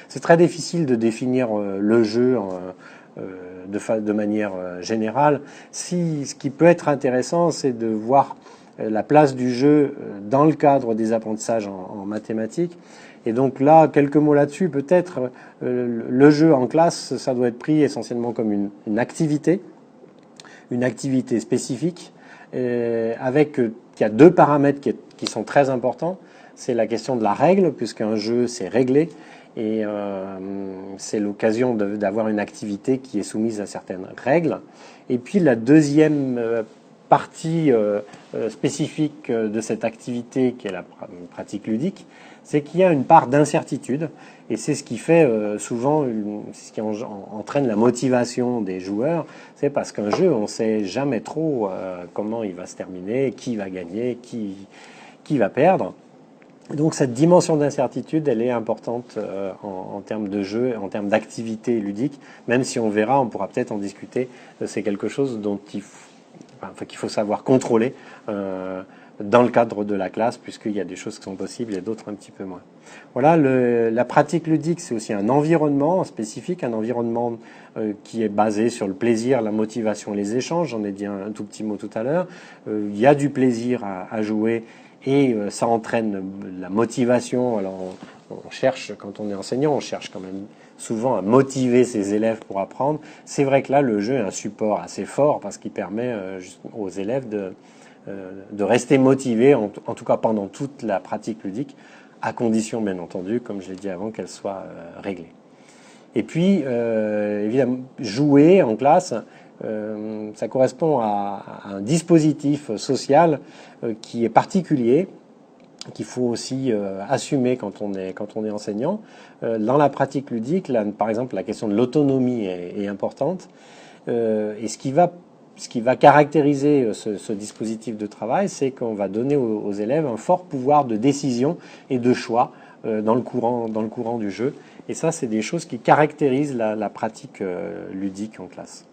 c'est très difficile de définir le jeu de manière générale. Ce qui peut être intéressant, c'est de voir la place du jeu dans le cadre des apprentissages en mathématiques. Et donc là, quelques mots là-dessus, peut-être, le jeu en classe, ça doit être pris essentiellement comme une activité spécifique, qui a deux paramètres qui sont très importants. C'est la question de la règle, puisqu'un jeu, c'est réglé, et c'est l'occasion d'avoir une activité qui est soumise à certaines règles. Et puis la deuxième partie spécifique de cette activité, qui est la pratique ludique, c'est qu'il y a une part d'incertitude, et c'est ce qui fait souvent, ce qui entraîne la motivation des joueurs. C'est parce qu'un jeu, on ne sait jamais trop comment il va se terminer, qui va gagner, qui va perdre. Donc cette dimension d'incertitude, elle est importante en termes de jeu, en termes d'activité ludique, même si on verra, on pourra peut-être en discuter, c'est quelque chose dont qu'il faut savoir contrôler dans le cadre de la classe, puisqu'il y a des choses qui sont possibles et d'autres un petit peu moins. Voilà, la pratique ludique, c'est aussi un environnement spécifique, un environnement qui est basé sur le plaisir, la motivation, les échanges. J'en ai dit un tout petit mot tout à l'heure. Il y a du plaisir à jouer et ça entraîne la motivation. Alors on cherche, quand on est enseignant, on cherche quand même souvent à motiver ses élèves pour apprendre. C'est vrai que là, le jeu est un support assez fort parce qu'il permet aux élèves de rester motivés, en tout cas pendant toute la pratique ludique, à condition, bien entendu, comme je l'ai dit avant, qu'elle soit réglée. Et puis, évidemment, jouer en classe, ça correspond à un dispositif social qui est particulier, qu'il faut aussi assumer quand on est enseignant. Dans la pratique ludique, là, par exemple, la question de l'autonomie est importante. Et ce qui va caractériser ce dispositif de travail, c'est qu'on va donner aux élèves un fort pouvoir de décision et de choix dans le courant du jeu. Et ça, c'est des choses qui caractérisent la pratique ludique en classe.